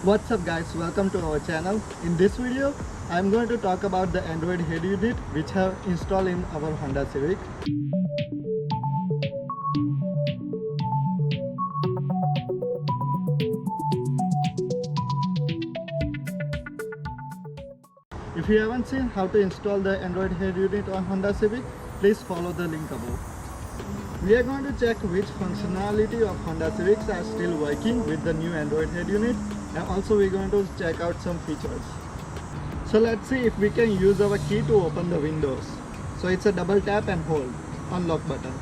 What's up guys, welcome to our channel. In this video, I'm going to talk about the Android head unit which have installed in our Honda Civic. If you haven't seen how to install the Android head unit on Honda Civic, please follow the link above. We are going to check which functionality of Honda Civics are still working with the new Android head unit, and also we're going to check out some features. So let's see if we can use our key to open the windows. So it's a double tap and hold unlock button.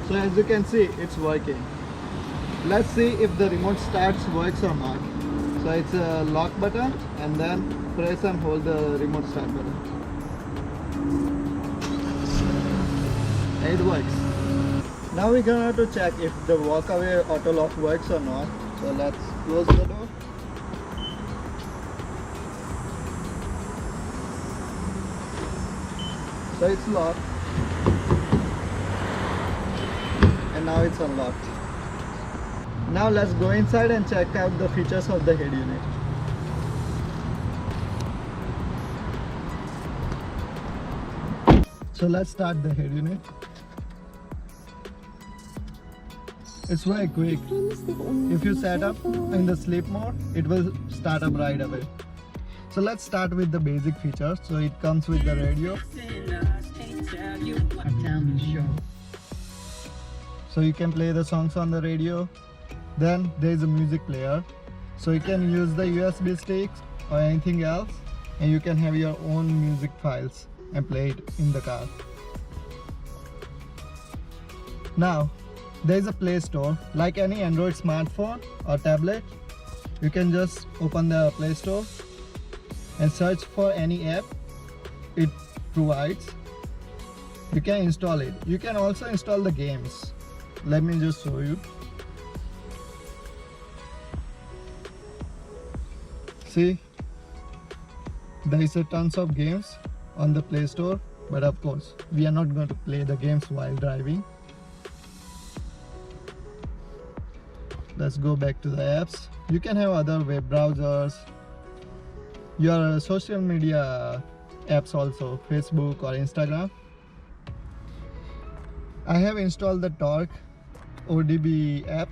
So as you can see, it's working. Let's see if the remote starts works or not. So it's a lock button and then press and hold the remote start button. It works. Now we're going to check if the walkaway auto lock works or not. So let's close the door. So it's locked. And now it's unlocked. Now let's go inside and check out the features of the head unit. So let's start the head unit. It's very quick. If you set up in the sleep mode, it will start up right away. So let's start with the basic features. So it comes with the radio. So you can play the songs on the radio. Then there is a music player. So you can use the USB sticks or anything else, and you can have your own music files and play it in the car. Now there is a Play Store. Like any Android smartphone or tablet, you can just open the Play Store and search for any app it provides. You can install it. You can also install the games. Let me just show you. See, there is a tons of games on the Play Store, but of course we are not going to play the games while driving. Let's go back to the apps. You can have other web browsers, your social media apps also, Facebook or Instagram. I have installed the Torque ODB app.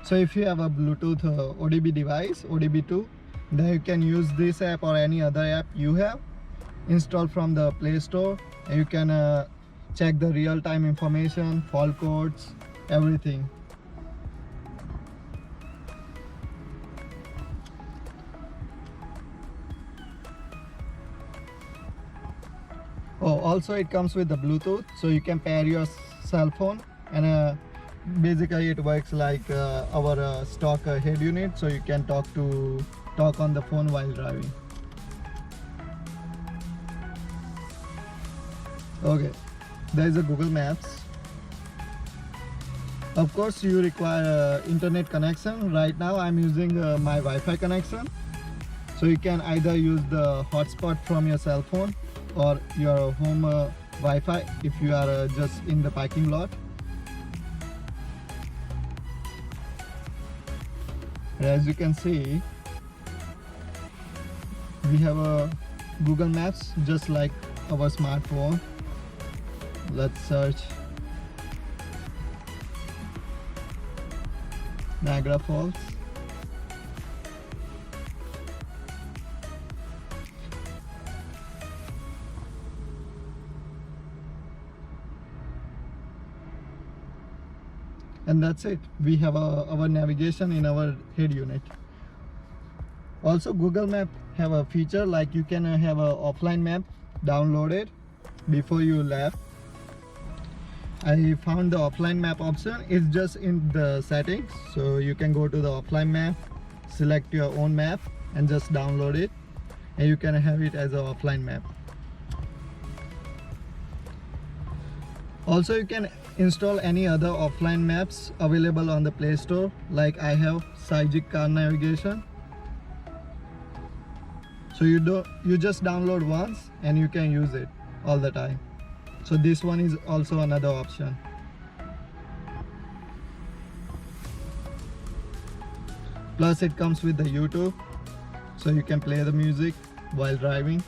So if you have a Bluetooth ODB device, ODB2, then you can use this app or any other app you have installed from the Play Store, and you can check the real-time information, fault codes, everything. Oh, also it comes with the Bluetooth, so you can pair your cell phone, and basically it works like our stock head unit, so you can talk on the phone while driving. Okay, there is a Google Maps. Of course you require internet connection. Right now I'm using my Wi-Fi connection, so you can either use the hotspot from your cell phone or your home Wi-Fi if you are just in the parking lot. As you can see, we have a Google Maps just like our smartphone. Let's search Niagara Falls. And that's it. We have our navigation in our head unit. Also Google Map have a feature like you can have a offline map downloaded before you left. I found the offline map option is just in the settings, so you can go to the offline map, select your own map and just download it, and you can have it as an offline map. Also you can install any other offline maps available on the Play Store, like I have Sygic Car Navigation. So you just download once and you can use it all the time. So this one is also another option. Plus it comes with the YouTube, so you can play the music while driving.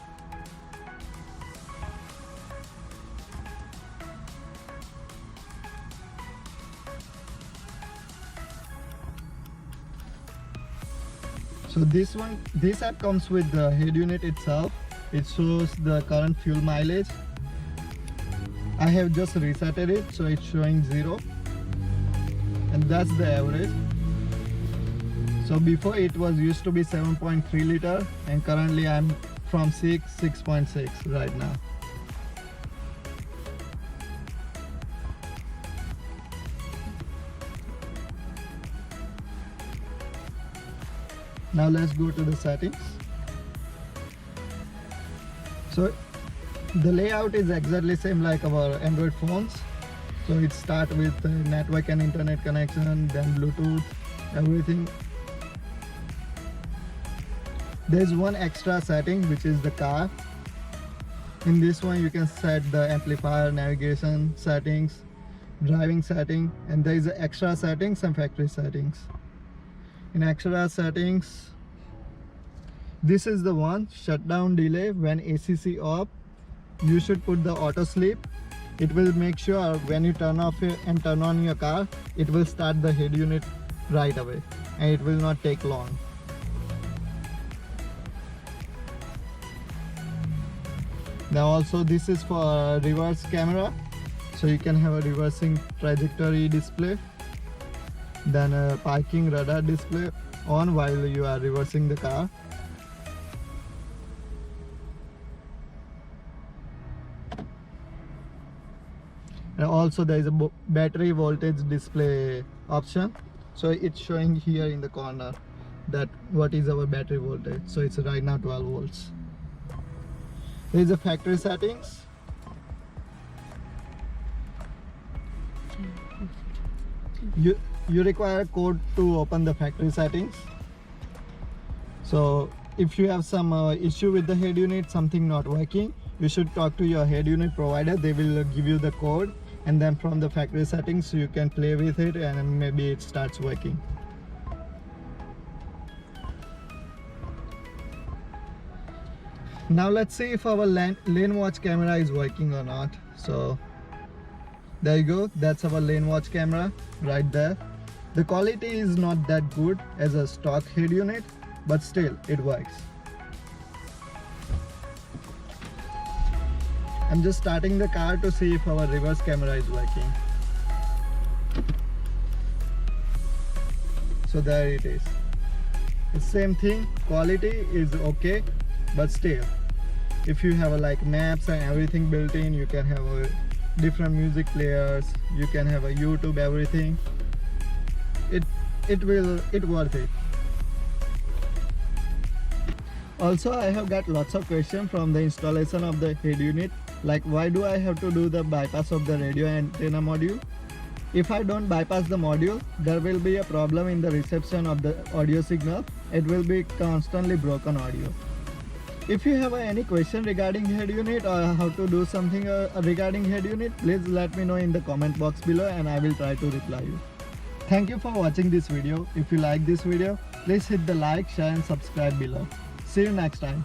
So this app comes with the head unit itself. It shows the current fuel mileage. I have just resetted it, so it's showing 0, and that's the average. So before it was used to be 7.3 liter, and currently I'm from 6.6 right now. Now let's go to the settings. So the layout is exactly same like our Android phones. So it starts with network and internet connection, then Bluetooth, everything. There's one extra setting, which is the car. In this one you can set the amplifier, navigation settings, driving setting, and there is extra settings and factory settings. In extra settings, this is the one, shutdown delay when ACC off. You should put the auto sleep. It will make sure when you turn off and turn on your car, it will start the head unit right away, and it will not take long. Now also this is for reverse camera, so you can have a reversing trajectory display, then a parking radar display on while you are reversing the car. And also there is a battery voltage display option, so it's showing here in the corner that what is our battery voltage. So it's right now 12 volts. There is a factory settings. You require a code to open the factory settings. So if you have some issue with the head unit, something not working, you should talk to your head unit provider. They will give you the code, and then from the factory settings you can play with it, and maybe it starts working. Now let's see if our lane watch camera is working or not. So there you go, that's our lane watch camera right there. The quality is not that good as a stock head unit, but still it works. I'm just starting the car to see if our reverse camera is working. So there it is. The same thing, quality is okay, but still, if you have like maps and everything built in, you can have different music players, you can have a YouTube, everything. It worth it. Also, I have got lots of questions from the installation of the head unit, like why do I have to do the bypass of the radio antenna module? If I don't bypass the module, there will be a problem in the reception of the audio signal. It will be constantly broken audio. If you have any question regarding head unit or how to do something regarding head unit, please let me know in the comment box below, and I will try to reply you. Thank you for watching this video. If you like this video, please hit the like, share and subscribe below. See you next time.